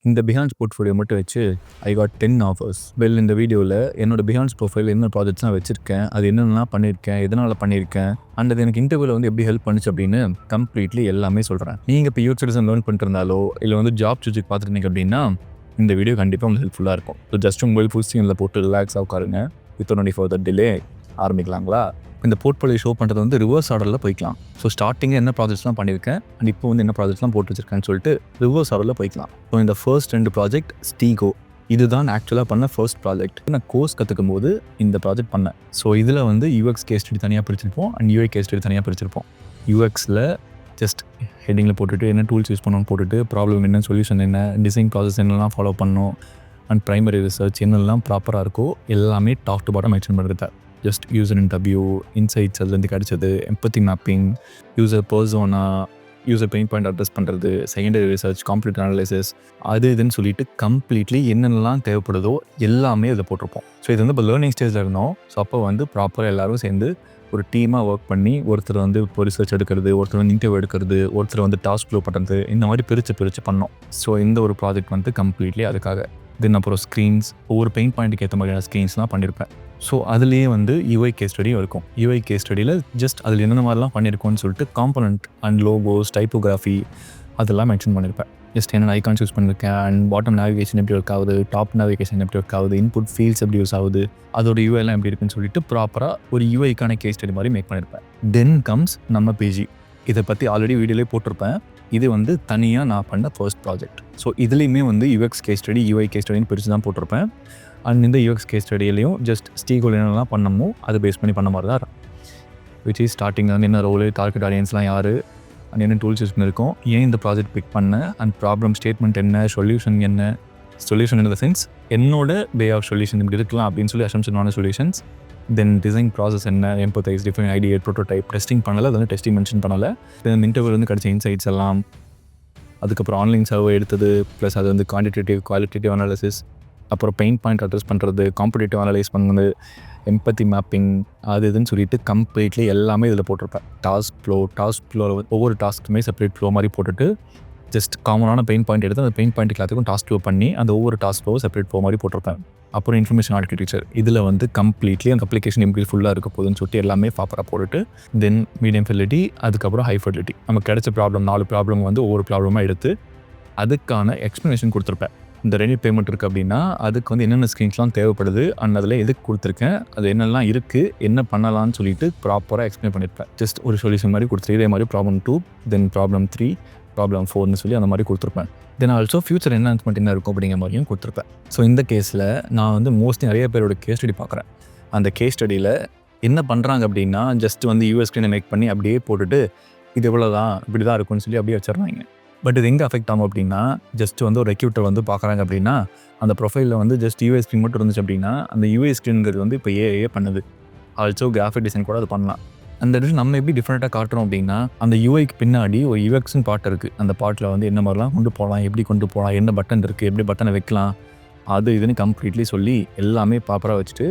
இந்த பிஹான்ஸ் போர்ட்ஃபோலியோ மட்டும் வச்சு ஐ காட் 10 ஆஃபர்ஸ். இந்த வீடியோவில் என்னோட பிஹான்ஸ் ப்ரொஃபைல் என்ன ப்ராஜெக்ட்ஸ்லாம் வச்சிருக்கேன், அது என்னென்னலாம் பண்ணியிருக்கேன், எதனால் பண்ணியிருக்கேன், அண்ட் அது எனக்கு இன்டர்வியூவில் வந்து எப்படி ஹெல்ப் பண்ணுச்சு அப்படின்னு கம்ப்ளீட்லி எல்லாமே சொல்கிறேன். நீங்கள் இப்போ யூஎக்ஸ் டிசைன் லேர்ன் பண்ணிட்டு இருந்தாலோ இல்லை வந்து ஜாப் சூஸுக்கு பார்த்துருந்தீங்க அப்படின்னா இந்த வீடியோ கண்டிப்பாக உங்களுக்கு ஹெல்ப்ஃபுல்லாக இருக்கும். ஸோ ஜஸ்ட் உங்கள் ஃபுல் ஸ்க்ரீனில் போட்டு ரிலாக்ஸாக உட்காருங்க. With only for the delay ஆரம்பிக்கலாங்களா? இந்த போர்ட்ஃபோலியோ ஷோ பண்ணுறது வந்து ரிவர்ஸ் ஆர்டரில் போய்க்கலாம். ஸோ ஸ்டார்டிங்கில் என்ன ப்ராஜெக்ட்ஸ்லாம் பண்ணியிருக்கேன் அண்ட் இப்போ வந்து என்ன ப்ராஜெக்ட்ஸ்லாம் போட்டு வச்சிருக்கேன்னு சொல்லிட்டு ரிவர்ஸ் ஆர்டரில் போய்க்கலாம். ஸோ இந்த ஃபர்ஸ்ட் 2 ப்ராஜெக்ட் ஸ்டீகோ, இதுதான் ஆக்சுவலாக பண்ண ஃபர்ஸ்ட் ப்ராஜெக்ட். நான் கோர்ஸ் கற்றுக்கும் போது இந்த ப்ராஜெக்ட் பண்ணேன். ஸோ இதில் வந்து யூஎக்ஸ் கேஸ் ஸ்டடி தனியாக பிரிச்சிருப்போம் அண்ட் யூஐ கேஸ் ஸ்டடி தனியாக பிரிச்சிருப்போம். யூஎக்ஸில் ஜஸ்ட் ஹெட்டிங்கில் போட்டுட்டு என்ன டூல்ஸ் யூஸ் பண்ணணும்னு போட்டுட்டு ப்ராப்ளம் என்ன, சொல்யூஷன் என்ன, டிசைன் ப்ராசஸ் என்னெல்லாம் ஃபாலோ பண்ணணும் அண்ட் ப்ரைமரி ரிசர்ச் என்னெல்லாம் ப்ராப்பராக இருக்கோ எல்லாமே டாப் டு பாட்டம் மென்ஷன் பண்ணுறது. ஜஸ்ட் யூசர் இன்டர்வியூ, இன்சைட்ஸ் அதுலேருந்து கிடச்சது, empathy mapping, user persona, user pain point address பண்ணுறது, செகண்டரி ரிசர்ச், காம்ப்ளீட் அனாலிசிஸ், அது இதுன்னு சொல்லிட்டு கம்ப்ளீட்லி என்னென்னலாம் தேவைப்படுதோ எல்லாமே இதில் போட்டிருப்போம். ஸோ இது வந்து இப்போ லேர்னிங் ஸ்டேஜில் இருந்தோம். ஸோ அப்போ வந்து ப்ராப்பராக எல்லோரும் சேர்ந்து ஒரு டீமாக ஒர்க் பண்ணி ஒருத்தர் வந்து இப்போ ரிசர்ச் எடுக்கிறது, ஒருத்தர் வந்து இன்டர்வியூ எடுக்கிறது, ஒருத்தர் வந்து டாஸ்க் ஃப்ளோ பண்ணுறது, இந்த மாதிரி பிரித்து பண்ணோம். ஸோ இந்த ஒரு ப்ராஜெக்ட் வந்து கம்ப்ளீட்லி அதுக்காக. தென் அப்புறம் ஸ்க்ரீன்ஸ், ஒவ்வொரு பெயின் பாயிண்ட்டுக்கு ஏற்ற மாதிரியான ஸ்க்ரீன்ஸ்லாம் பண்ணியிருப்பேன். ஸோ அதுலேயே வந்து யூஐ கேஸ் ஸ்டடியும் இருக்கும். யூஐ கேஸ் ஸ்டடியில் ஜஸ்ட் அதில் என்னென்ன மாதிரிலாம் பண்ணியிருக்கோன்னு சொல்லிட்டு காம்பனண்ட் அண்ட் லோகோஸ், டைப்போகிராஃபி அதெல்லாம் மென்ஷன் பண்ணியிருப்பேன். ஜஸ்ட் என்னென்ன ஐகான்ஸ் யூஸ் பண்ணியிருக்கேன் அண்ட் பாட்டம் நேவிகேஷன் எப்படி ஒர்க் ஆகுது, டாப் நேவிகேஷன் எப்படி ஒர்க் ஆகுது, இன்புட் ஃபீல்ட்ஸ் எப்படி யூஸ் ஆகுது, அதோட யூஐலாம் எப்படி இருக்குன்னு சொல்லிட்டு ப்ராப்பராக ஒரு யூஐக்கான கேஸ் ஸ்டடி மாதிரி மேக் பண்ணியிருப்பேன். தென் கம்ஸ் நம்ம பிஜி. இதை பற்றி ஆல்ரெடி வீடியோலேயே போட்டிருப்பேன். இது வந்து தனியாக நான் பண்ண ஃபர்ஸ்ட் ப்ராஜெக்ட். ஸோ இதுலேயுமே வந்து UX case study, UI case ஸ்டடின்னு பிரித்து தான் போட்டிருப்பேன். அண்ட் இந்த யூஎக்ஸ் கேஸ் ஸ்டடியிலையும் ஜஸ்ட் ஸ்டீகோல் என்னெல்லாம் பண்ணமோ அதை பேஸ் பண்ணி பண்ண மாதிரி தான் விச் இஸ் ஸ்டார்டிங்கில் வந்து என்ன ரோலு, டார்கெட் ஆடியன்ஸ்லாம் யார் அண்ட் என்ன டூல்ஸ் யூஸ் பண்ணியிருக்கோம், ஏன் இந்த ப்ராஜெக்ட் பிக் பண்ணேன் அண்ட் ப்ராப்ளம் ஸ்டேட்மெண்ட் என்ன, சொல்யூஷன் என்ன, சொல்யூஷன் இன் த சென்ஸ் என்னோட வே ஆஃப் சொல்யூஷன் இப்படி இருக்கலாம் அப்படின்னு சொல்லி அசம்ஷனான சொல்யூஷன்ஸ். தென் டிசைன் ப்ராசஸ் என்ன, empathise, define idea, prototype, testing பண்ணலை, அது வந்து டெஸ்டிங் மென்ஷன் பண்ணலை. தென் இன்டர்வியூ வந்து கிடச்ச இன்சைட்ஸ் எல்லாம், அதுக்கப்புறம் ஆன்லைன் சர்வே எடுத்தது, ப்ளஸ் அது வந்து குவாலிட்டேட்டிவ் அனாலிசிஸ், அப்புறம் பெயின் பாயிண்ட் அட்ரஸ் பண்ணுறது, காம்படிட்டிவ் அனலைஸ் பண்ணுறது, எம்பத்தி மேப்பிங், அது இதுன்னு சொல்லிட்டு கம்ப்ளீட்லி எல்லாமே இதில் போட்டிருப்பேன். டாஸ்க் ஃப்ளோவில் ஒவ்வொரு டாஸ்க்குமே செப்பரேட் ஃப்ளோ மாதிரி போட்டுட்டு ஜஸ்ட் காமனான பெயின் பாயிண்ட் எடுத்து அந்த பெயின் பாயிண்ட் எல்லாத்துக்கும் டாஸ்க் ஃப்ளோ பண்ணி அந்த ஒவ்வொரு டாஸ்க் ஃப்ளோ செப்பரேட் ஃப்ளோ மாதிரி போட்டிருப்பேன். அப்புறம் இன்ஃபர்மேஷன் ஆர்கிடெக்சர், இதில் வந்து கம்ப்ளீட்லி அந்த அப்ளிகேஷன் எப்படி ஃபுல்லாக இருக்க போகுதுன்னு சொல்லிட்டு எல்லாமே ப்ராப்பராக போட்டுட்டு தென் மீடியம் ஃபிடலிட்டி, அதுக்கப்புறம் ஹை ஃபிடலிட்டி, நமக்கு கிடைச்ச ப்ராப்ளம் 4 ப்ராப்ளம் வந்து ஒவ்வொரு ப்ராப்ளமாக எடுத்து அதுக்கான எக்ஸ்ப்ளனேஷன் கொடுத்துருப்பேன். இந்த ரெடி பேமெண்ட் இருக்குது அப்படின்னா அதுக்கு வந்து என்னென்ன ஸ்க்ரீன்ஸ்லாம் தேவைப்படுது அண்ட் அதில் எதுக்கு கொடுத்துருக்கேன், அது என்னெல்லாம் இருக்குது, என்ன பண்ணலான்னு சொல்லிட்டு ப்ராப்பராக எக்ஸ்பிளைன் பண்ணியிருப்பேன். ஜஸ்ட் ஒரு சொல்யூஷன் மாதிரி கொடுத்துரு, இதே மாதிரி ப்ராப்ளம் 2, தென் ப்ராப்ளம் 3, ப்ராப்ளம் 4னு சொல்லி அந்த மாதிரி கொடுத்துருப்பேன். தென் ஆல்சோ ஃபியூச்சர் என்ஹான்ஸ்மெண்ட் என்ன இருக்கும் அப்படிங்கிற மாதிரியும் கொடுத்துருப்பேன். ஸோ இந்த கேஸில் நான் வந்து மோஸ்ட்லி நிறைய பேரோட கேஸ் ஸ்டடி பார்க்குறேன். அந்த கேஸ் ஸ்டடியில் என்ன பண்ணுறாங்க அப்படின்னா ஜஸ்ட் வந்து யூஎஸ் ஸ்க்ரீனை மேக் பண்ணி அப்படியே போட்டுட்டு இது இவ்வளோ தான், இப்படி தான் இருக்கும்னு சொல்லி அப்படியே வச்சிடுறாங்க. பட் இது எங்கே அஃபெக்ட் ஆகும் அப்படின்னா ஜஸ்ட் வந்து ஒரு ரெக்யூட்டர் வந்து பார்க்குறாங்க அப்படின்னா அந்த ப்ரொஃபைலில் வந்து ஜஸ்ட் யூஐ ஸ்க்ரீன் மட்டும் இருந்துச்சு அப்படின்னா அந்த யூஐ ஸ்க்ரீனுங்கிறது வந்து இப்போ ஏஏ பண்ணுது. ஆல்சோ கிராஃபிக் டிசைன் கூட அது பண்ணலாம். அந்த இடத்துல நம்ம எப்படி டிஃப்ரெண்ட்டாக காட்டுறோம் அப்படின்னா அந்த யூஐக்கு பின்னாடி ஒரு யூஎக்ஸ்னு பாட்டு இருக்குது. அந்த பாட்டில் வந்து என்ன மாதிரிலாம் கொண்டு போகலாம், எப்படி கொண்டு போகலாம், என்ன பட்டன் இருக்குது, எப்படி பட்டனை வைக்கலாம், அது இதுன்னு கம்ப்ளீட்லி சொல்லி எல்லாமே ப்ராப்பராக வச்சுட்டு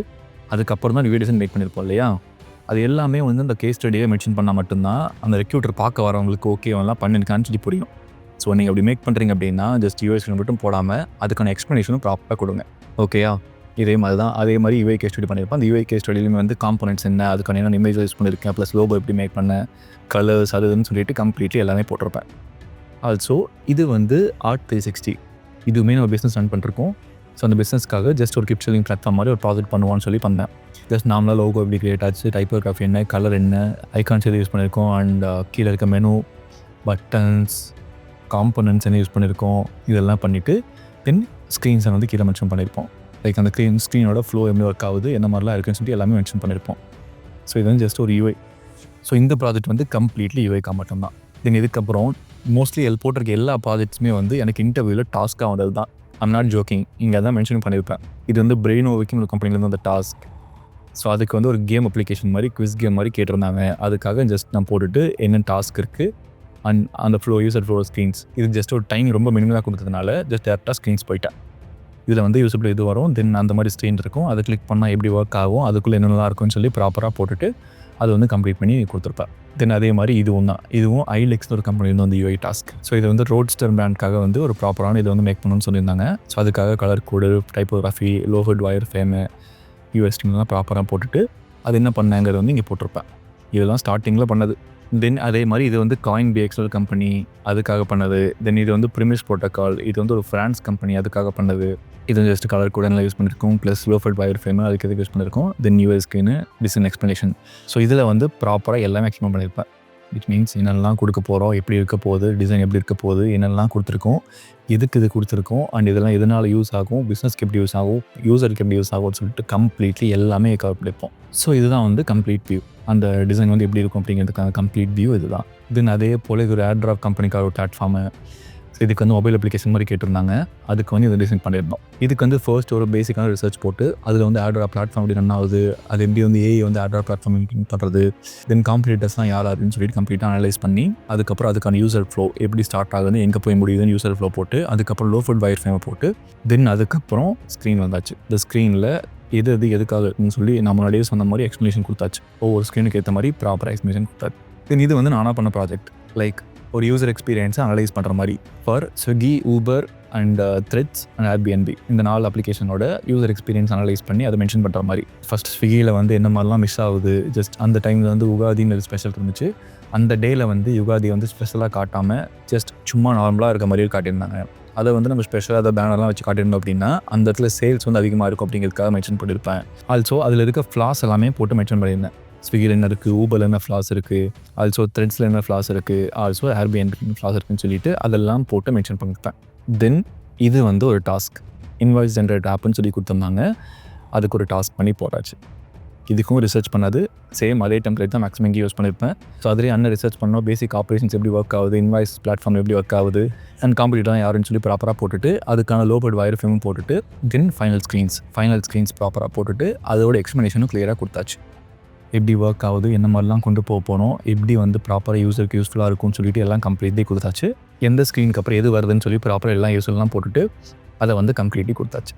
அதுக்கப்புறம் தான் யூஐ டிசைன் மேக் பண்ணியிருப்போம் இல்லையா. அது எல்லாமே வந்து அந்த கேஸ் ஸ்டடியை மென்ஷன் பண்ணால் மட்டும்தான் அந்த ரெக்யூட்டர் பார்க்க வரவங்களுக்கு ஓகேவெல்லாம் பண்ணியிருக்கான்னு சொல்லி புரியும். ஸோ நீங்கள் அப்படி மேக் பண்ணுறீங்க அப்படின்னா ஜஸ்ட் யூஎஸ் மட்டும் போடாமல் அதுக்கான எக்ஸ்ப்ளனேஷனும் ப்ராப்பராக கொடுங்க. ஓகேயா? இதே மாதிரி தான் அதே மாதிரி யூஐ கேஸ் ஸ்டடி பண்ணியிருப்பேன். அந்த யூஐ கேஸ் ஸ்டடியிலுமே வந்து காம்பனன்ட்ஸ் என்ன, அதுக்கான என்ன இமேஜ் யூஸ் பண்ணியிருக்கேன், ப்ளஸ் லோகோ எப்படி மேக் பண்ணேன், கலர்ஸ் அதுன்னு சொல்லிட்டு கம்ப்ளீட்லி எல்லாமே போட்டிருப்பேன். ஆல்சோ இது வந்து ஆர்ட் 360, இதுவுமே நம்ம பிஸ்னஸ் ரன் பண்ணிருக்கோம். ஸோ அந்த பிஸ்னஸ்க்காக ஜஸ்ட் ஒரு கிளிப் ஷேரிங் பிளாட்ஃபார்ம் மாதிரி ஒரு ப்ராஜெக்ட் பண்ணுவான்னு சொல்லி பண்ணேன். ஜஸ்ட் நார்மலாக லோகோ எப்படி கிரியேட் ஆச்சு, டைப்போகிராஃபி என்ன, கலர் என்ன, ஐகான்ஸ் எது யூஸ் பண்ணியிருக்கோம் அண்ட் கீழே இருக்க மெனு, பட்டன்ஸ், காம்பனன்ட்ஸ் என்ன யூஸ் பண்ணியிருக்கோம், இதெல்லாம் பண்ணிவிட்டு தென் ஸ்க்ரீன்ஸை வந்து கீழே மென்ஷன் பண்ணியிருப்போம். லைக் அந்த ஸ்க்ரீனோட ஃப்ளோ எப்படி ஒர்க் ஆகுது, என்ன மாதிரிலாம் இருக்குன்னு சொல்லிட்டு எல்லாமே மென்ஷன் பண்ணியிருப்போம். ஸோ இது வந்து ஜஸ்ட் ஒரு யூஐ. ஸோ இந்த ப்ராஜெக்ட் வந்து கம்ப்ளீட்லி யூஐக்காக மட்டும்தான். தென் இதுக்கப்புறம் மோஸ்ட்லி போட்டிருக்க எல்லா ப்ராஜெக்ட்ஸுமே வந்து எனக்கு இன்டர்வியூவில் டாஸ்க்காக வந்தது தான். ஐம் நாட் ஜோக்கிங், இங்கே தான் மென்ஷன் பண்ணியிருப்பேன். இது வந்து பிரெயினோவிக்கும் ஒரு கம்பெனிலேருந்து அந்த டாஸ்க். ஸோ அதுக்கு வந்து ஒரு கேம் அப்ளிகேஷன் மாதிரி குவிஸ் கேம் மாதிரி கேட்டிருந்தாங்க. அதுக்காக ஜஸ்ட் நான் போட்டுட்டு என்ன டாஸ்க் இருக்குது அண்ட் அந்த ஃப்ளோ யூசர் ஃப்ளோ ஸ்க்ரீன்ஸ், இது ஜஸ்ட் ஒரு டைம் ரொம்ப மினிமலாக கொடுத்ததுனால ஜஸ்ட் டேரெக்டாக ஸ்க்ரீன்ஸ் போயிட்டேன். இதில் வந்து யூசபிள் இது வரும், தென் அந்த மாதிரி ஸ்க்ரீன் இருக்கும், அதை கிளிக் பண்ணால் எப்படி ஒர்க் ஆகும், அதுக்குள்ளே என்னென்னலாம் இருக்கும்னு சொல்லி ப்ராப்பராக போட்டுட்டு அது வந்து கம்ப்ளீட் பண்ணி கொடுத்துருப்பேன். தென் அதே மாதிரி இதுவும் ஐலெக்ஸ்னு ஒரு கம்பெனிலேருந்து வந்து யூஐ டாஸ்க். ஸோ இது வந்து ரோட்ஸ்டர் பிராண்ட்காக வந்து ஒரு ப்ராப்பரான இதை வந்து மேக் பண்ணணும்னு சொல்லியிருந்தாங்க. ஸோ அதுக்காக கலர் கோடு, டைப்போகிராஃபி, லோஹெட் வயர் ஃபேமு, யூஎஸ்டிலாம் ப்ராப்பராக போட்டுட்டு அது என்ன பண்ணாங்கிறது வந்து இங்கே போட்டிருப்பேன். இதெல்லாம் ஸ்டார்டிங்கில் பண்ணது. தென் அதே மாதிரி இது வந்து காயின் பிஎக்ஸ்எல் கம்பெனி அதுக்காக பண்ணது. தென் இது வந்து ப்ரிமிஸ் ப்ரோட்டோக்கால், இது வந்து ஒரு ஃப்ரான்ஸ் கம்பெனி அதுக்காக பண்ணது. இது ஜஸ்ட் கலர் கூட யூஸ் பண்ணியிருக்கோம், ப்ளஸ் லோஃபட் வயர் ஃபேமு அதுக்கு எதுக்கு யூஸ் பண்ணியிருக்கோம். தென் யூஎஸ்கின்னு டிசைன் எக்ஸ்ப்ளனேஷன். ஸோ இதில் வந்து ப்ராப்பராக எல்லாமே எக்ஸ்பிளைன் பண்ணியிருப்பேன். விச் மீன்ஸ் என்னெல்லாம் கொடுக்க போகிறோம், எப்படி இருக்க போகுது, டிசைன் எப்படி இருக்க போகுது, என்னெல்லாம் கொடுத்துருக்கோம், எதுக்கு இது கொடுத்துருக்கோம், அண்ட் இதெல்லாம் எதனால் யூஸ் ஆகும், பிஸ்னஸ்க்கு எப்படி யூஸ் ஆகும், யூசருக்கு எப்படி யூஸ் ஆகும்னு சொல்லிட்டு கம்ப்ளீட்லி எல்லாமே கவர் பண்ணியிருப்போம். ஸோ இதுதான் வந்து கம்ப்ளீட் வியூ. அந்த டிசைன் வந்து எப்படி இருக்கும் அப்படிங்கிறதுக்கான கம்ப்ளீட் வியூ இதுதான். தென் அதே போல் இது ஒரு ஏர்ட்ராப் கம்பெனிக்காக ஒரு பிளாட்ஃபார்மு. இதுக்கு வந்து மொபைல் அப்ளிகேஷன் மாதிரி கேட்டிருந்தாங்க. அதுக்கு வந்து இதை டிசைன் பண்ணியிருந்தோம். இதுக்கு வந்து ஃபர்ஸ்ட் ஒரு பேசிக்கான ரிசர்ச் போட்டு அதில் வந்து ஏர்ட்ராப் பிளாட்ஃபார்ம் எப்படி ரன் ஆகுது, அது எப்படி வந்து ஏஐ வந்து ஏர்ட்ராப் பிளாட்ஃபார்ம் இம்ப்ளிமெண்ட் பண்ணுறது, தென் காம்படிட்டர்ஸ்லாம் யாருன்னு சொல்லிட்டு கம்ப்ளீட்டாக அனலைஸ் பண்ணி அதுக்கப்புறம் அதுக்கான யூசர் ஃப்ளோ எப்படி ஸ்டார்ட் ஆகுதுன்னு, எங்கே போய் முடியுதுன்னு யூசர் ஃப்ளோ போட்டு அதுக்கப்புறம் லோஃபட் வயர் ஃபேமை போட்டு தென் அதுக்கப்புறம் ஸ்க்ரீன் வந்தாச்சு. இந்த ஸ்க்ரீனில் எது எதுக்காகன்னு சொல்லி நான் முன்னாடியே சொன்ன மாதிரி எக்ஸ்ப்ளனேஷன் கொடுத்தாச்சு. ஒவ்வொரு ஸ்க்ரீனுக்கு ஏற்ற மாதிரி ப்ராப்பராக எக்ஸ்ப்ளனேஷன் கொடுத்தாச்சு. தென் இது வந்து நானாக பண்ண ப்ராஜெக்ட். லைக் ஒரு யூசர் எக்ஸ்பீரியன்ஸை அனலைஸ் பண்ணுற மாதிரி for Swiggy, Uber and threads and Airbnb இந்த 4 அப்ளிகேஷனோட யூசர் எக்ஸ்பீரியன்ஸ் அனலைஸ் பண்ணி அதை மென்ஷன் பண்ணுற மாதிரி. ஃபஸ்ட் ஸ்விக்கியில் வந்து என்ன மாதிரிலாம் மிஸ் ஆகுது, ஜஸ்ட் அந்த டைமில் வந்து யுகாதின்னு ஒரு ஸ்பெஷல் இருந்துச்சு. அந்த டேயில் வந்து யுகாதி வந்து ஸ்பெஷலாக காட்டாமல் ஜஸ்ட் சும்மா நார்மலாக இருக்க மாதிரியே காட்டியிருந்தாங்க. அதை வந்து நம்ம ஸ்பெஷலாக அதை பேனர்லாம் வச்சு காட்டியிருந்தோம் அப்படின்னா அந்த இடத்துல சேல்ஸ் வந்து அதிகமாக இருக்கும் அப்படிங்கிறதுக்காக மென்ஷன் பண்ணியிருப்பேன். ஆல்சோ அதில் இருக்க ஃப்ளாஸ் எல்லாமே போட்டு மென்ஷன் பண்ணியிருந்தேன். ஸ்விக்கியில் என்ன இருக்குது, ஊபரில் என்ன ஃப்ளாஸ் இருக்குது, ஆல்சோ த்ரெட்ஸில் என்ன ஃப்ளாஸ் இருக்குது, ஆல்சோ ஏர்பிஎன்பி ஃப்ளாஸ் இருக்குன்னு சொல்லிட்டு அதெல்லாம் போட்டு மென்ஷன் பண்ணியிருப்பேன். தென் இது வந்து ஒரு டாஸ்க், இன்வாய்ஸ் ஜென்ரேட் ஆப்னு சொல்லி கொடுத்துருந்தாங்க. அதுக்கு ஒரு டாஸ்க் பண்ணி போட்டாச்சு. இதுக்கும் ரிசர்ச் பண்ணது சேம் அதே டெம்ப்ளேட் தான் மேக்ஸிமம் இங்கே யூஸ் பண்ணியிருப்பேன். ஸோ அதிலே அண்ணன் ரிசர்ச் பண்ணோம், பேசிக் ஆப்ரேஷன்ஸ் எப்படி ஒர்க் ஆகுது, இன்வாய்ஸ் பிளாட்ஃபார்ம் எப்படி ஒர்க் ஆகுது, அண்ட் காம்படிட்டர் யாருன்னு சொல்லி ப்ராப்பராக போட்டுட்டு அதுக்கான லோபட் வயர் ஃபேமும் போட்டுட்டு தென் ஃபைனல் ஸ்க்ரீன்ஸ் ப்ராப்பராக போட்டுட்டு அதோட எக்ஸ்ப்ளனேஷனும் கிளியராக கொடுத்தாச்சு. எப்படி ஒர்க் ஆகுது, என்ன மாதிரிலாம் கொண்டு போகணும், எப்படி வந்து ப்ராப்பராக யூஸருக்கு யூஸ்ஃபுல்லாக இருக்கும்னு சொல்லிட்டு எல்லாம் கம்ப்ளீட்லி கொடுத்தாச்சு. எந்த ஸ்க்ரீனுக்கு அப்புறம் எது வருதுன்னு சொல்லி ப்ராப்பராக எல்லாம் யூஸ்ஃபுல்லாம் போட்டுட்டு அதை வந்து கம்ப்ளீட்லி கொடுத்தாச்சு.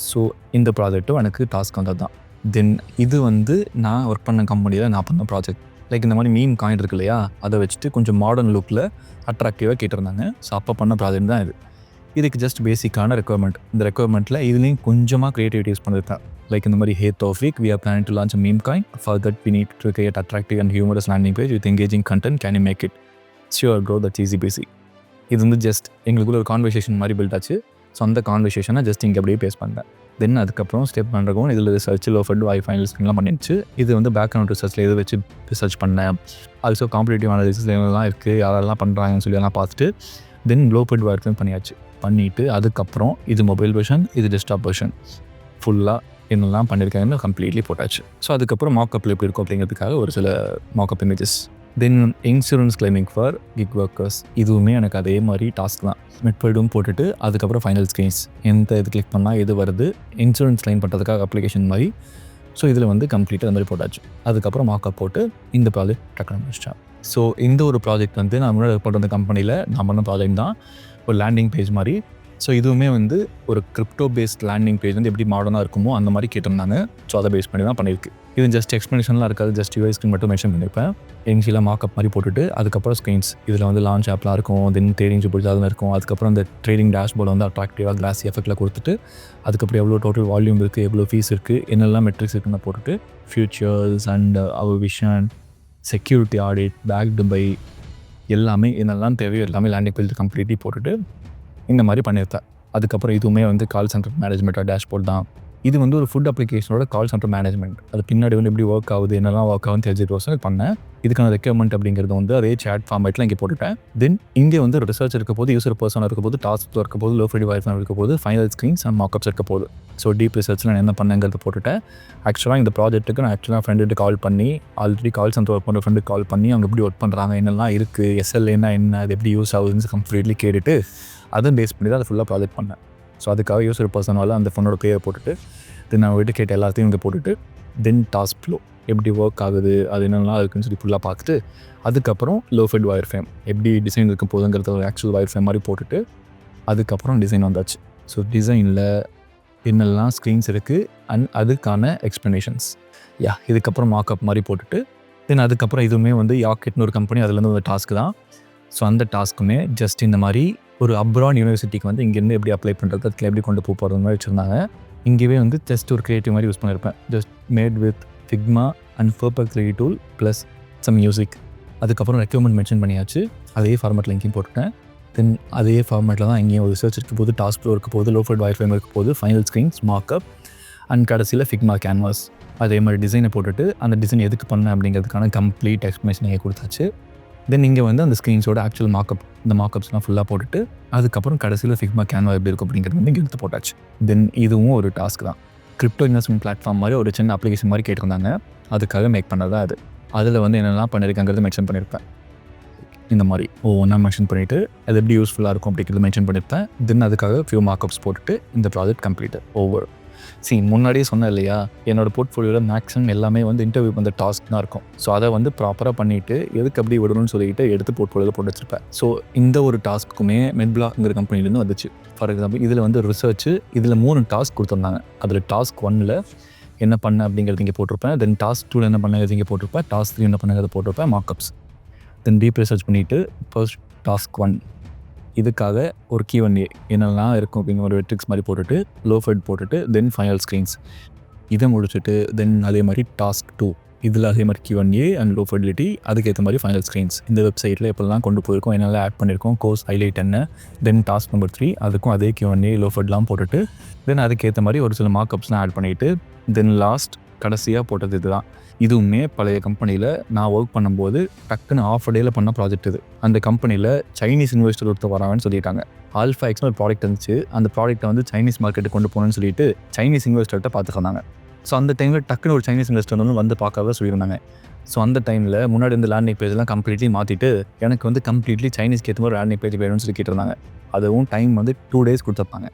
ஸோ இந்த ப்ராஜெக்ட்டும் எனக்கு டாஸ்க் வந்தது தான். தென் இது வந்து நான் ஒர்க் பண்ண கம்பெனியில் நான் பண்ண ப்ராஜெக்ட். லைக் இந்த மாதிரி மீம் காயின் இருக்கு இல்லையா, அதை வச்சுட்டு கொஞ்சம் மாடர்ன் லுக்கில் அட்ராக்டிவாக கேட்டிருந்தாங்க. ஸோ அப்போ பண்ண ப்ராஜெக்ட் தான் இது. இதுக்கு ஜஸ்ட் பேசிக்கான ரெக்குவயர்மெண்ட். இந்த ரெக்குவயர்மெண்ட்டில் இதுலேயும் கொஞ்சமாக க்ரியேட்டிவிட்டி யூஸ் பண்ணியிருக்கேன். லைக் இந்த மாதிரி ஹே Taufiq, we are planning to launch a meme coin. For that we need to create attractive and humorous landing page with engaging content. Can you make it? Sure bro, that's easy peasy. இது வந்து just எங்களுக்குள்ள ஒரு conversation மாதிரி build ஆச்சு. So அந்த கான்வர்சேஷனை just இங்கே அப்படியே base பண்ணேன். தென் அதுக்கப்புறம் ஸ்டெப் பண்ணுறக்கும் இதில் ரிசர்ச் லோஃபட் ஃபைனல் ஸ்க்ரீன்லாம் பண்ணிடுச்சு. இது வந்து பேக்ரவுண்ட் ரிசர்ச்சில் எது வச்சு ரிசர்ச் பண்ணேன், ஆல்சோ காம்படிட்டிவ் அனாலிசிஸ் எல்லாம் இருக்குது, யாரெல்லாம் பண்ணுறாங்கன்னு சொல்லி எல்லாம் பார்த்துட்டு தென் லோஃபட் ஒர்க்கும் பண்ணிவிட்டு அதுக்கப்புறம் இது மொபைல் வெர்ஷன், இது டெஸ்க்டாப் வெர்ஷன் ஃபுல்லாக என்னெல்லாம் பண்ணியிருக்காங்கன்னு கம்ப்ளீட்லி போட்டாச்சு. ஸோ அதுக்கப்புறம் மார்க்அப்பில் எப்படி இருக்கும் அப்படிங்கிறதுக்காக ஒரு சில markup images. Then insurance claiming for gig workers, இதுவுமே எனக்கு அதே மாதிரி டாஸ்க் தான். மெட்படும் போட்டுட்டு அதுக்கப்புறம் ஃபைனல் ஸ்க்ரீன்ஸ் எந்த இது கிளிக் பண்ணால் எது வருது, இன்சூரன்ஸ் கிளைம் பண்ணுறதுக்காக அப்ளிகேஷன் மாதிரி. ஸோ இதில் வந்து கம்ப்ளீட்டாக அந்த மாதிரி போட்டாச்சு. அதுக்கப்புறம் மார்க்அப் போட்டு இந்த ப்ராஜெக்ட் டக்குனு முடிச்சிட்டேன். ஸோ இந்த ஒரு ப்ராஜெக்ட் வந்து நான் முன்னாடி ஒர்க் பண்ணுற கம்பெனியில் நான் பண்ண ப்ராஜெக்ட் தான், ஒரு லேண்டிங் பேஜ் மாதிரி. ஸோ இதுவுமே வந்து ஒரு கிரிப்டோ பேஸ்ட் லேண்டிங் பேஜ் வந்து எப்படி மாடர்னாக இருக்குமோ அந்த மாதிரி கேட்டிருந்தாங்க. ஸோ அதை பேஸ் பண்ணி தான் பண்ணியிருக்கு. இது ஜஸ்ட் எக்ஸ்ப்ளனேஷன்லாம் இருக்காது, ஜஸ்ட் யூஐ ஸ்க்ரீன் மட்டும் மென்ஷன் பண்ணியிருப்பேன். இனிஷியலாக மார்க்அப் மாதிரி போட்டுட்டு அதுக்கப்புறம் ஸ்க்ரீன்ஸ் இதில் வந்து லான்ச் ஆப்லாம் இருக்கும், தென் ட்ரேடிங் பிடிச்ச அதில் இருக்கும். அதுக்கப்புறம் அந்த ட்ரேடிங் டேஷ்போர்டு வந்து அட்ராக்டிவாக கிளாஸ் எஃபெக்ட்டில் கொடுத்துட்டு அதுக்கப்புறம் எவ்வளோ டோட்டல் வால்யூம் இருக்குது, எவ்வளோ ஃபீஸ் இருக்குது, என்னெல்லாம் மெட்ரிக்ஸ் இருக்குன்னு போட்டுட்டு futures and our vision, security audit, backed by எல்லாமே என்னெல்லாம் தேவையோ எல்லாமே லேண்டிங் பேஜ் கம்ப்ளீட்லி போட்டுட்டு இந்த மாதிரி பண்ணியிருந்தேன். அதுக்கப்புறம் இதுவுமே வந்து கால் சென்டர் மேனேஜ்மெண்ட்டாக டேஷ்போர்ட் தான். இது வந்து ஒரு ஃபுட் அப்ளிகேஷனோட கால் சென்டர் மேனேஜ்மெண்ட். அது பின்னாடி வந்து எப்படி ஒர்க் ஆகுது, என்னெல்லாம் ஒர்க் ஆகுதுன்னு தெரிஞ்சுட்டு பண்ணேன். இதுக்கான ரெக்யர்மெண்ட் அப்படிங்கிறது வந்து அதே சேட் ஃபார்மேட்டில் இங்கே போட்டுட்டேன். தென் இங்கே வந்து ரிசர்ச் இருக்க போது, யூசர் பர்சனாக இருக்க போது, டாஸ்க் இருக்க போது, லோ ஃப்ரெடி வைஃப் இருக்க போது, ஃபைனல் ஸ்க்ரீன்ஸ் அண்ட் மார்க்அப்ஸ் இருக்க போது. ஸோ டீப் ரிசர்ச்சில் நான் என்ன பண்ணேங்கிறத போட்டுட்டேன். ஆக்சுவலாக இந்த ப்ராஜெக்ட்டுக்கு நான் ஃப்ரெண்டுகிட்ட கால் பண்ணி, ஆல்ரெடி கால் சென்டர் ஒர்க் பண்ணுற ஃப்ரெண்டுக்கு கால் பண்ணி அவங்க எப்படி ஒர்க் பண்ணுறாங்க, என்னெல்லாம் இருக்குது, எஸ்எல்ஏன்னா என்ன, அது எப்படி யூஸ் ஆகுதுன்னு கம்ப்ளீட்லி கேட்டுட்டு அதை பேஸ் பண்ணி தான் அதை ஃபுல்லாக ப்ராஜெக்ட் பண்ணேன். ஸோ அதுக்காக யூசர் பர்சனால அந்த ஃபோனோட பேரை போட்டுட்டு தென் நான் வீட்டு கேட்ட எல்லாத்தையும் இங்கே போட்டுட்டு தென் டாஸ்க் ஃப்ளோ எப்படி ஒர்க் ஆகுது, அது என்னெல்லாம் இருக்குன்னு சொல்லி ஃபுல்லாக பார்த்துட்டு அதுக்கப்புறம் லோஃபட் வயர் ஃபேம் எப்படி டிசைன் இருக்க போதுங்கிறது ஒரு ஆக்சுவல் வயர் ஃபேம் மாதிரி போட்டுட்டு அதுக்கப்புறம் டிசைன் வந்தாச்சு. ஸோ டிசைனில் என்னெல்லாம் ஸ்க்ரீன்ஸ் இருக்குது அண்ட் அதுக்கான எக்ஸ்ப்ளனேஷன்ஸ் இதுக்கப்புறம் மார்க்அப் மாதிரி போட்டுட்டு தென் அதுக்கப்புறம் இதுவுமே வந்து யாக்கெட்னு ஒரு கம்பெனி, அதுலேருந்து ஒரு டாஸ்க் தான். ஸோ அந்த டாஸ்க்குமே ஜஸ்ட் இந்த மாதிரி ஒரு அப்ராட் யூனிவர்சிட்டிக்கு வந்து இங்கேருந்து எப்படி அப்ளை பண்ணுறது, அதுக்கு எப்படி கொண்டு போகிறது மாதிரி வச்சுருந்தாங்க. இங்கேயே வந்து ஜஸ்ட் ஒரு கிரியேட்டிவ் மாதிரி யூஸ் பண்ணியிருப்பேன். Just made with Figma and perfect 3D tool plus some music. அதுக்கப்புறம் ரெக்யூர்மெண்ட் மென்ஷன் பண்ணியாச்சு. அதே ஃபார்மேட்டில் இங்கேயும் போட்டுட்டேன். தென் அதே ஃபார்மேட்டில் தான் இங்கேயும் ரிசர்ச் இருக்க போது, டாஸ்க் ப்ரோ இருக்க போது, லோஃபைட் வைஃபைம் இருக்க போது, ஃபைனல் ஸ்க்ரீன்ஸ், மார்க்அப் அண்ட் கடைசியில் ஃபிக்மா கேன்வாஸ். அதே மாதிரி டிசைனை போட்டுட்டு அந்த டிசைன் எதுக்கு பண்ணேன் அப்படிங்கிறதுக்கான கம்ப்ளீட் எக்ஸ்ப்ளனேஷன் நீங்கள் கொடுத்தாச்சு. தென் இங்கே வந்து அந்த ஸ்க்ரீன்ஸோட ஆக்சுவல் மார்க்அப், இந்த மார்க்அப்ஸ்லாம் ஃபுல்லாக போட்டுட்டு அதுக்கப்புறம் கடைசியில் ஃபிக்மா கேன்வா எப்படி இருக்கும் அப்படிங்கிறது வந்து இங்கே எடுத்து போட்டாச்சு. தென் இதுவும் ஒரு டாஸ்க் தான். கிரிப்டோ இன்வெஸ்ட்மெண்ட் பிளாட்ஃபார்ம் மாதிரி ஒரு சின்ன அப்ளிகேஷன் மாதிரி கேட்டிருந்தாங்க. அதுக்காக மேக் பண்ணதான் அது. அதில் வந்து என்னெல்லாம் பண்ணியிருக்காங்கிறது மென்ஷன் பண்ணியிருப்பேன். இந்த மாதிரி ஒவ்வொன்றா மென்ஷன் பண்ணிவிட்டு அது எப்படி யூஸ்ஃபுல்லாக இருக்கும் அப்படிங்கிறது மென்ஷன் பண்ணியிருப்பேன். தென் அதுக்காக ஃபியூ மார்க்அப்ஸ் போட்டுட்டு இந்த ப்ராஜெக்ட் கம்ப்ளீட்டட் ஓவர். முன்னாடியே சொன்னேன் இல்லையா, என்னோடய போர்ட்ஃபோலியோவில் மேக்ஸிமம் எல்லாமே வந்து இன்டர்வியூ பண்ணுற டாஸ்க் தான் இருக்கும். ஸோ அதை வந்து ப்ராப்பராக பண்ணிவிட்டு எதுக்கு அப்படி விடணும்னு சொல்லிட்டு எடுத்து போர்ட்ஃபோலியோவில் போட்டு வச்சிருப்பேன். ஸோ இந்த ஒரு டாஸ்க்குமே மெட்பிளாக்ங்கிற கம்பெனிலேருந்து வந்துச்சு. ஃபார் எக்ஸாம்பிள் இதில் வந்து ரிசர்ச்சு, இதில் 3 டாஸ்க் கொடுத்துருந்தாங்க. அதில் டாஸ்க் 1ல் என்ன பண்ண அப்படிங்கிறது இங்கே போட்டிருப்பேன். தென் டாஸ்க் 2ல் என்ன பண்ணது இங்கே போட்டிருப்பேன். டாஸ்க் 3 என்ன பண்ணது போட்டிருப்பேன். மார்க்அப்ஸ். தென் டீப் ரிசர்ச் பண்ணிவிட்டு ஃபர்ஸ்ட் டாஸ்க் 1 இதுக்காக ஒரு Q&A என்னெல்லாம் இருக்கும் அப்படிங்கிற ஒரு ட்ரிக்ஸ் மாதிரி போட்டுட்டு, லோஃபைட் போட்டுட்டு, தென் ஃபைனல் ஸ்க்ரீன்ஸ் இதை முடிச்சுட்டு, தென் அதே மாதிரி டாஸ்க் 2 இதில் அதே மாதிரி Q&A அண்ட் லோஃபைடிலிட்டி, அதுக்கேற்ற மாதிரி ஃபைனல் ஸ்க்ரீன்ஸ். இந்த வெப்சைட்டில் எப்படிலாம் கொண்டு போயிருக்கோம், என்னெல்லாம் ஆட் பண்ணியிருக்கோம், கோர்ஸ் ஹைலைட் என்ன, தென் டாஸ்க் நம்பர் 3 அதுக்கும் அதே Q&A லோஃபைட்லாம் போட்டுட்டு, தென் அதுக்கேற்ற மாதிரி ஒரு சில மார்க்அப்ஸ்லாம் ஆட் பண்ணிவிட்டு, தென் லாஸ்ட் கடைசியாக போட்டது இதுதான். இதுவுமே பழைய கம்பெனியில் நான் ஒர்க் பண்ணும்போது டக்குன்னு ஆஃப் டேயில் பண்ண ப்ராஜெக்ட் இது. அந்த கம்பெனியில் சைனீஸ் இன்வெஸ்டர் ஒருத்தர் வராங்கன்னு சொல்லியிருக்காங்க. ஆல்ஃபா எக்ஸ்னு ஒரு ப்ராடக்ட் இருந்துச்சு. அந்த ப்ராடக்ட்டை வந்து சைனீஸ் மார்க்கெட்டுக்கு கொண்டு போகணும்னு சொல்லிட்டு சைனீஸ் இன்வெஸ்டர்கிட்ட பார்த்து சொன்னாங்க. ஸோ அந்த டைமில் டக்குன்னு ஒரு சைனீஸ் இன்வெஸ்டர் வந்து பார்க்கறத சொல்லியிருந்தாங்க. ஸோ அந்த டைமில் முன்னாடி இந்த லேண்டிங் பேஜெலாம் கம்ப்ளீட்லி மாற்றிட்டு எனக்கு வந்து கம்ப்ளீட்லி சைனீஸ்க்கு ஏற்ற மாதிரி லேண்டிங் பேஜ் வேணும்னு சொல்லி கேட்டிருந்தாங்க. அதுவும் டைம் வந்து 2 days கொடுத்துருப்பாங்க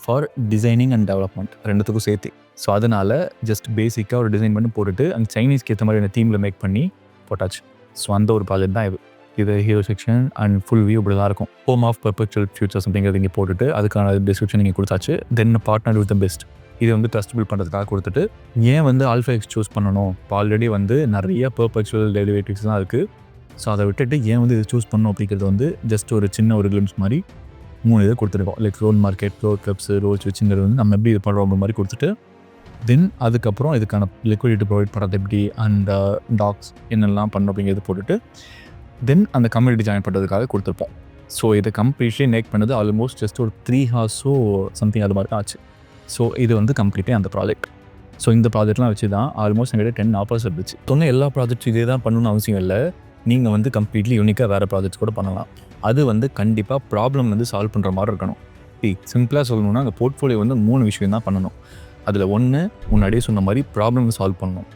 ஃபார் டிசைனிங் அண்ட் டெவலப்மெண்ட் ரெண்டுத்துக்கும் சேர்த்து. ஸோ அதனால் ஜஸ்ட் பேசிக்காக ஒரு டிசைன் பண்ணி போட்டுட்டு அந்த சைனீஸ்க்கு ஏற்ற மாதிரி தீமில் மேக் பண்ணி போட்டாச்சு. ஸோ அந்த ஒரு ப்ராஜெக்ட் தான் இது hero section and full view இப்படி தான் இருக்கும். ஹோம் ஆஃப் பெர்பெக்சுவல் ஃபியூச்சர்ஸ் அப்படிங்கிறது இங்கே போட்டுட்டு அதுக்கான டிஸ்கிரிப்ஷன் நீங்கள் கொடுத்தாச்சு. தென் பார்ட்னர் வித் த பெஸ்ட் இது வந்து ட்ரஸ்ட் பில்ட் பண்ணுறதுக்காக கொடுத்துட்டு, ஏன் வந்து ஆல்ஃபா எக்ஸ் சூஸ் பண்ணணும், இப்போ ஆல்ரெடி வந்து நிறைய பெர்பெக்சுவல் டெரிவேட்டிவ்ஸ் தான் இருக்குது. ஸோ அதை விட்டுட்டு ஏன் வந்து இது சூஸ் பண்ணணும் அப்படிங்கிறது வந்து ஜஸ்ட் ஒரு சின்ன ஒரு கிளிம்ஸ் மாதிரி 3 இதை கொடுத்துருக்கோம். Like role market, role clubs, role ஸ்விட்சுங்கிறது வந்து நம்ம எப்படி இது பண்ணுறோம் மாதிரி கொடுத்துட்டு, தென் அதுக்கப்புறம் இதுக்கான லிக்விடிட்டி ப்ரொவைட் பண்ணுறது எப்படி அண்ட் டாக்ஸ் என்னெல்லாம் பண்ணணும் அப்படிங்கிறது போட்டுட்டு, தென் அந்த கம்யூனிட்டி ஜாயின் பண்ணுறதுக்காக கொடுத்துருப்போம். ஸோ இதை கம்ப்ளீட்லி மேக் பண்ணது ஆல்மோஸ்ட் ஜஸ்ட் ஒரு 3 hours சம்திங் அது மாதிரி தான் ஆச்சு. ஸோ இது வந்து கம்ப்ளீட்டே அந்த ப்ராஜெக்ட். ஸோ இந்த ப்ராஜெக்ட்லாம் வச்சு தான் ஆல்மோஸ்ட் எங்கிட்ட 10 offers இருந்துச்சு. சொன்ன எல்லா ப்ராஜெக்ட்ஸும் இதே தான் பண்ணணும்னு அவசியம் இல்லை. நீங்கள் வந்து கம்ப்ளீட்லி யூனிக்காக வேறு ப்ராஜெக்ட்ஸ் கூட பண்ணலாம். அது வந்து கண்டிப்பாக ப்ராப்ளம் வந்து சால்வ் பண்ணுற மாதிரி இருக்கணும். சிம்பிளாக சொல்லணும்னா அந்த போர்ட்ஃபோலியோ வந்து 3 விஷயம் தான் பண்ணணும். அதில் 1 முன்னாடியே சொன்ன மாதிரி ப்ராப்ளம் சால்வ் பண்ணணும்.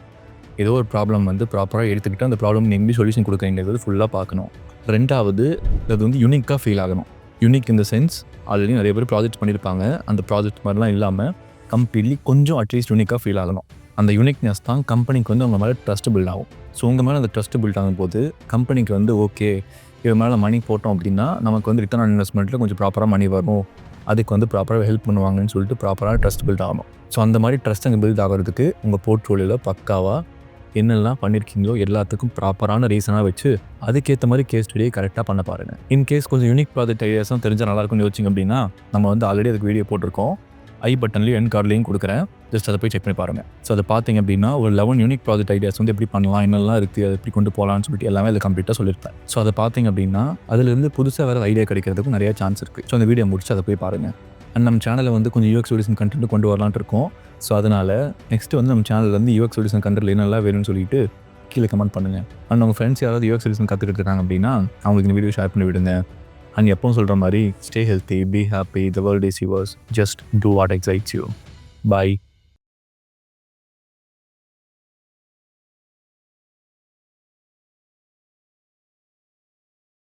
ஏதோ ஒரு ப்ராப்ளம் வந்து ப்ராப்பராக எடுத்துக்கிட்டு அந்த ப்ராப்ளம் நீங்கள் எப்படி சொல்யூஷன் கொடுக்குறீங்கிறது ஃபுல்லாக பார்க்கணும். 2வது அது வந்து யூனிக்காக ஃபீல் ஆகணும். யூனிக் இந்த சென்ஸ் ஆல்ரெடி நிறைய பேர் ப்ராஜெக்ட் பண்ணியிருப்பாங்க. அந்த ப்ராஜெக்ட் மாதிரிலாம் இல்லாமல் கம்ப்ளீட்லி கொஞ்சம் அட்லீஸ்ட் யூனிக்காக ஃபீல் ஆகணும். அந்த யூனிக்னஸ் தான் கம்பெனிக்கு வந்து உங்கள் மேலே ட்ரஸ்ட் பில்ட் ஆகும். ஸோ உங்கள் மேலே அந்த ட்ரஸ்ட் பில்ட் ஆகும்போது கம்பெனிக்கு வந்து ஓகே இது மேலே மணி போட்டோம் அப்படின்னா நமக்கு வந்து ரிட்டர்ன் ஆன் இன்வெஸ்ட்மெண்ட்டில் கொஞ்சம் ப்ராப்பராக மணி வரும், அதுக்கு வந்து ப்ராப்பராக ஹெல்ப் பண்ணுவாங்கன்னு சொல்லிட்டு ப்ராப்பராக ட்ரஸ்ட் பில்ட் ஆகணும். ஸோ அந்த மாதிரி ட்ரஸ்ட் அங்கே பில்ட் ஆகிறதுக்கு உங்கள் போர்ட்ஃபோலியோவில் பக்காவாக என்னெல்லாம் பண்ணியிருக்கீங்களோ எல்லாத்துக்கும் ப்ராப்பரான ரீசனாக வச்சு அதுக்கேற்ற மாதிரி கேஸ் ஸ்டடியை கரெக்டாக பண்ண பாருங்கள். இன்கேஸ் கொஞ்சம் யூனிக் ப்ராஜெக்ட் ஐடியாஸும் தெரிஞ்சால் நல்லாயிருக்கும்னு யோசிச்சிங்க அப்படின்னா நம்ம வந்து ஆல்ரெடி அதுக்கு வீடியோ போட்டிருக்கோம். ஐ பட்டன்லேயும் என் கார்ட்லேயும் கொடுக்குறேன். ஜஸ்ட் அதை போய் செக் பண்ணி பாருங்கள். ஸோ அதை பார்த்தீங்க அப்படின்னா ஒரு 11 யூனிக் ப்ராஜெக்ட் ஐடியாஸ் வந்து எப்படி பண்ணலாம், என்னெல்லாம் இருக்குது, அதை எப்படி கொண்டு போகலான்னு சொல்லிட்டு எல்லாமே அதை கம்ப்ளீட்டாக சொல்லியிருப்பேன். ஸோ அதை பார்த்தீங்க அப்படின்னா அதுலேருந்து புதுசாக வேறு ஐடியா கிடைக்கிறதுக்கும் நிறைய சான்ஸ் இருக்குது. ஸோ அந்த வீடியோ முடிச்சு அதை போய் பாருங்கள். அண்ட் நம்ம சேனலில் வந்து கொஞ்சம் யூஎக்ஸ் சொல்யூஷன் கண்டென்ட் கொண்டு வரலான்ட்டு இருக்கோம். ஸோ அதனால் நெக்ஸ்ட்டு வந்து நம்ம சேனலில் வந்து யூஎக்ஸ் சொல்யூஷன் கண்டென்ட் என்னெல்லாம் வேணும்னு சொல்லிட்டு கீழே கமெண்ட் பண்ணுங்கள். அண்ட் உங்கள் ஃப்ரெண்ட்ஸ் யாராவது யூஎக்ஸ் சொல்யூஷன் கற்றுக்கிட்டு இருக்காங்க அப்படின்னா அவங்களுக்கு இந்த வீடியோ ஷேர் பண்ணி விடுங்க. அண்ட் எப்பவும் சொல்கிற மாதிரி stay healthy, be happy, the world is yours, just do what excites you. Bye.